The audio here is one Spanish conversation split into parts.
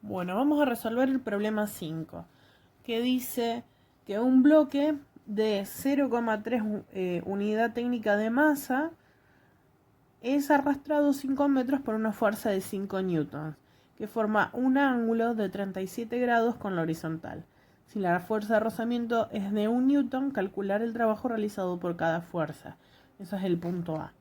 Bueno, vamos a resolver el problema 5, que dice que un bloque de 0,3 unidad técnica de masa es arrastrado 5 metros por una fuerza de 5 newtons, que forma un ángulo de 37 grados con la horizontal. Si la fuerza de rozamiento es de 1 newton, calcular el trabajo realizado por cada fuerza. Ese es el punto A.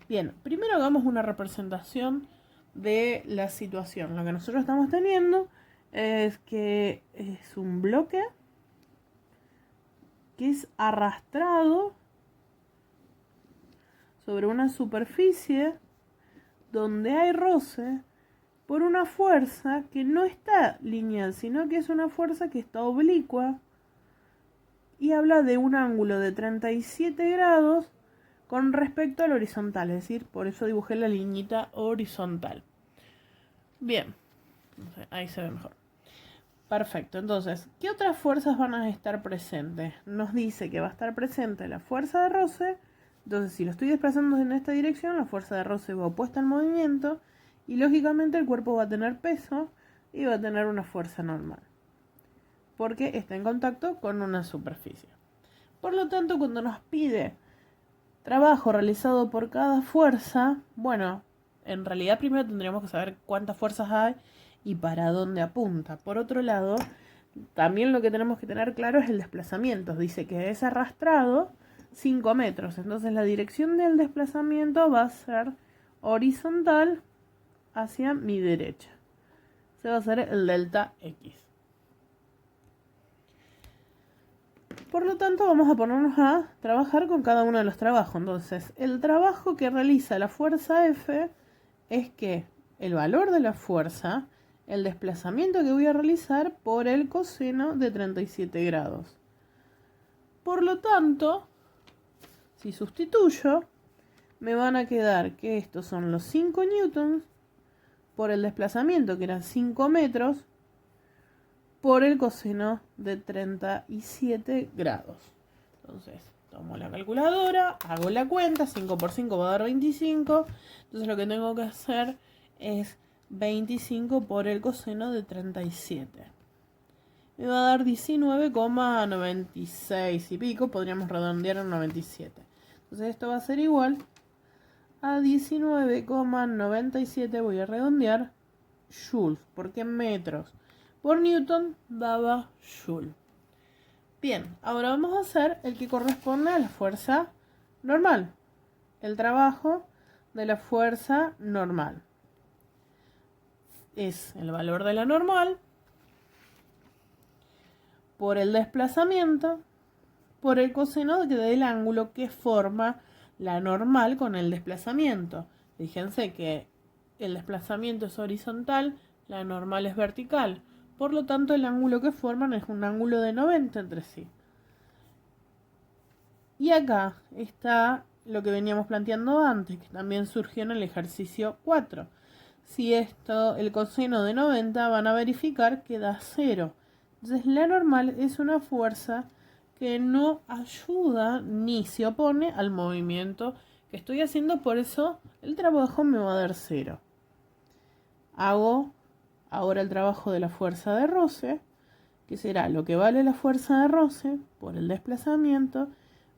Bien, primero hagamos una representación de la situación. Lo que nosotros estamos teniendo es que es un bloque que es arrastrado sobre una superficie donde hay roce por una fuerza que no está lineal, sino que es una fuerza que está oblicua y habla de un ángulo de 37 grados con respecto al horizontal, es decir, por eso dibujé la liñita horizontal. Bien, ahí se ve mejor. Perfecto, entonces, ¿qué otras fuerzas van a estar presentes? Nos dice que va a estar presente la fuerza de roce. Entonces, si lo estoy desplazando en esta dirección, la fuerza de roce va opuesta al movimiento y lógicamente el cuerpo va a tener peso y va a tener una fuerza normal, porque está en contacto con una superficie. Por lo tanto, cuando nos pide trabajo realizado por cada fuerza, bueno, en realidad primero tendríamos que saber cuántas fuerzas hay y para dónde apunta. Por otro lado, también lo que tenemos que tener claro es el desplazamiento. Dice que es arrastrado 5 metros. Entonces la dirección del desplazamiento va a ser horizontal hacia mi derecha. Se va a hacer el delta X. Por lo tanto, vamos a ponernos a trabajar con cada uno de los trabajos. Entonces, el trabajo que realiza la fuerza F es que el valor de la fuerza, el desplazamiento que voy a realizar por el coseno de 37 grados. Por lo tanto, si sustituyo, me van a quedar que estos son los 5 newtons por el desplazamiento, que eran 5 metros, por el coseno de 37 grados. Entonces, tomo la calculadora, hago la cuenta, 5 por 5 va a dar 25. Entonces lo que tengo que hacer es 25 por el coseno de 37. Me va a dar 19,96 y pico, podríamos redondear en 97. Entonces esto va a ser igual a 19,97, voy a redondear, joules, porque metros por newton daba joule. Bien, ahora vamos a hacer el que corresponde a la fuerza normal. El trabajo de la fuerza normal es el valor de la normal por el desplazamiento por el coseno del ángulo que forma la normal con el desplazamiento. Fíjense que el desplazamiento es horizontal, la normal es vertical. Por lo tanto, el ángulo que forman es un ángulo de 90 entre sí. Y acá está lo que veníamos planteando antes, que también surgió en el ejercicio 4. Si esto, el coseno de 90, van a verificar que da 0. Entonces, la normal es una fuerza que no ayuda ni se opone al movimiento que estoy haciendo, por eso el trabajo me va a dar 0. Hago ahora el trabajo de la fuerza de roce, que será lo que vale la fuerza de roce por el desplazamiento,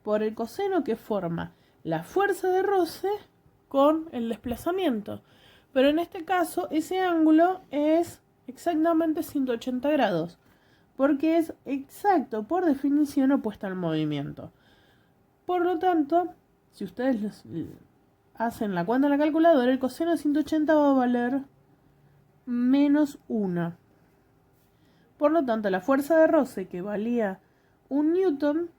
por el coseno que forma la fuerza de roce con el desplazamiento. Pero en este caso ese ángulo es exactamente 180 grados, porque es exacto, por definición, opuesta al movimiento. Por lo tanto, si ustedes hacen la cuenta en la calculadora, el coseno de 180 va a valer menos 1. Por lo tanto, la fuerza de roce, que valía 1 newton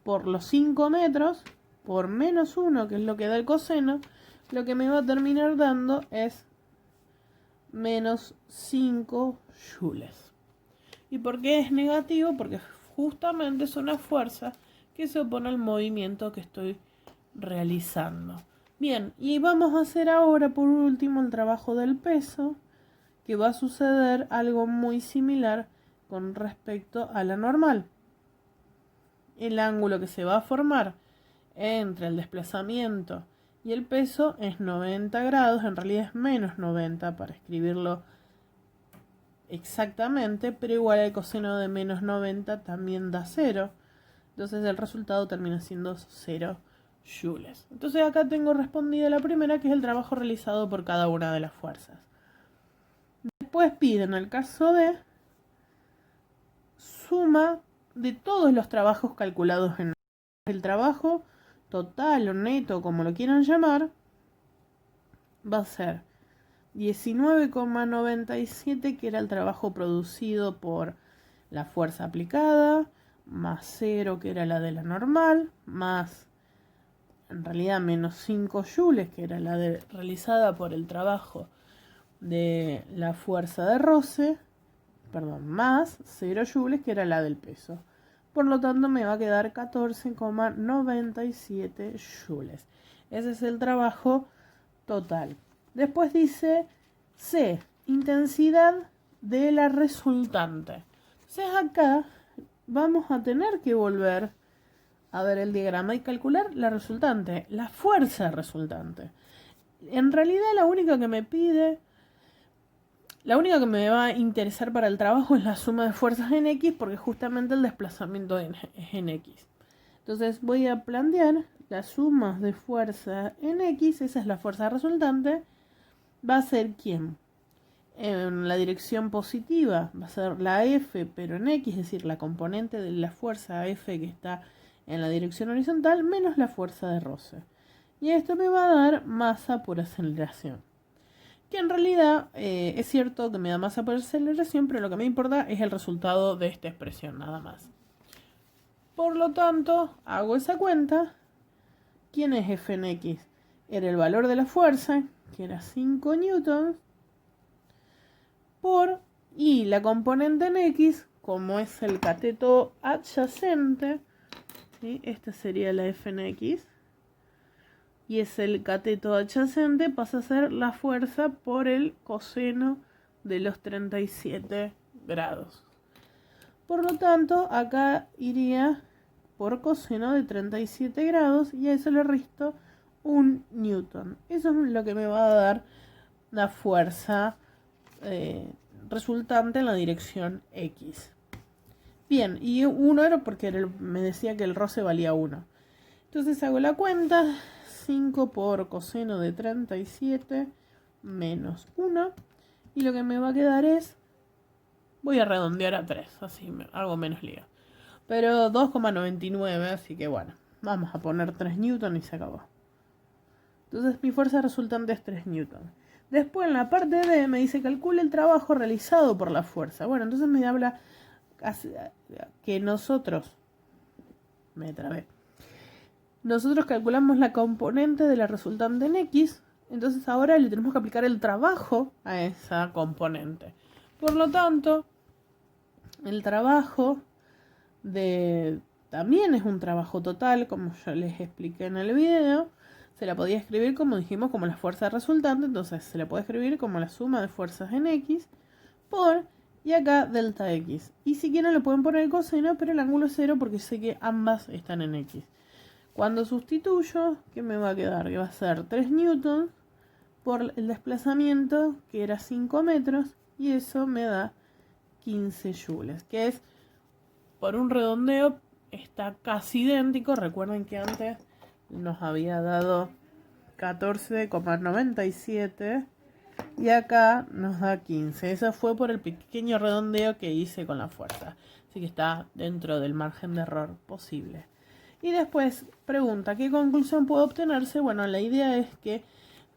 por los 5 metros, por menos 1, que es lo que da el coseno, lo que me va a terminar dando es menos 5 joules. ¿Y por qué es negativo? Porque justamente es una fuerza que se opone al movimiento que estoy realizando. Bien, y vamos a hacer ahora por último el trabajo del peso, que va a suceder algo muy similar con respecto a la normal. El ángulo que se va a formar entre el desplazamiento y el peso es 90 grados, en realidad es menos 90 para escribirlo exactamente, pero igual el coseno de menos 90 también da 0, entonces el resultado termina siendo 0 joules. Entonces acá tengo respondida la primera, que es el trabajo realizado por cada una de las fuerzas. Después piden, el caso de suma de todos los trabajos calculados en el trabajo total o neto, como lo quieran llamar, va a ser 19,97, que era el trabajo producido por la fuerza aplicada, más 0, que era la de la normal, más, en realidad, menos 5 joules, que era la realizada por el trabajo de la fuerza de roce, más 0 joules, que era la del peso. Por lo tanto, me va a quedar 14,97 joules. Ese es el trabajo total. Después dice C, intensidad de la resultante. Entonces acá vamos a tener que volver a ver el diagrama y calcular la resultante, la fuerza resultante. En realidad la única que me va a interesar para el trabajo es la suma de fuerzas en X, porque justamente el desplazamiento es en X. Entonces voy a plantear las sumas de fuerza en X, esa es la fuerza resultante. Va a ser ¿quién? En la dirección positiva va a ser la F, pero en X, es decir, la componente de la fuerza F que está en la dirección horizontal, menos la fuerza de roce. Y esto me va a dar masa por aceleración. Que en realidad es cierto que me da masa por aceleración, pero lo que me importa es el resultado de esta expresión, nada más. Por lo tanto, hago esa cuenta. ¿Quién es F en X? Era el valor de la fuerza, que era 5 newtons, y la componente en X, como es el cateto adyacente, ¿sí? Esta sería la F en X, y es el cateto adyacente, pasa a ser la fuerza por el coseno de los 37 grados. Por lo tanto, acá iría por coseno de 37 grados, y a eso le resto 1 newton. Eso es lo que me va a dar la fuerza resultante en la dirección X. Bien, y 1 era porque me decía que el roce valía 1. Entonces hago la cuenta, 5 por coseno de 37 menos 1, y lo que me va a quedar es, voy a redondear a 3, así algo menos lío, pero 2,99, así que bueno, vamos a poner 3 newton y se acabó. Entonces mi fuerza resultante es 3 newton. Después en la parte D me dice calcula el trabajo realizado por la fuerza. Bueno, entonces me habla que nosotros calculamos la componente de la resultante en X. Entonces ahora le tenemos que aplicar el trabajo a esa componente. Por lo tanto, el trabajo también es un trabajo total, como yo les expliqué en el video. Se la podía escribir, como dijimos, como la fuerza resultante. Entonces se la puede escribir como la suma de fuerzas en X por, y acá delta X. Y si quieren le pueden poner el coseno, pero el ángulo es 0 porque sé que ambas están en X. Cuando sustituyo, ¿qué me va a quedar? Que va a ser 3 newtons por el desplazamiento, que era 5 metros, y eso me da 15 joules, que es, por un redondeo, está casi idéntico. Recuerden que antes nos había dado 14,97 y acá nos da 15. Eso fue por el pequeño redondeo que hice con la fuerza, así que está dentro del margen de error posible. Y después pregunta, ¿qué conclusión puede obtenerse? Bueno, la idea es que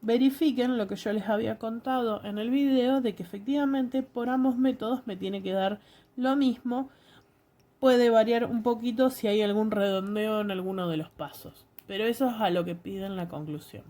verifiquen lo que yo les había contado en el video, de que efectivamente por ambos métodos me tiene que dar lo mismo. Puede variar un poquito si hay algún redondeo en alguno de los pasos, pero eso es a lo que piden la conclusión.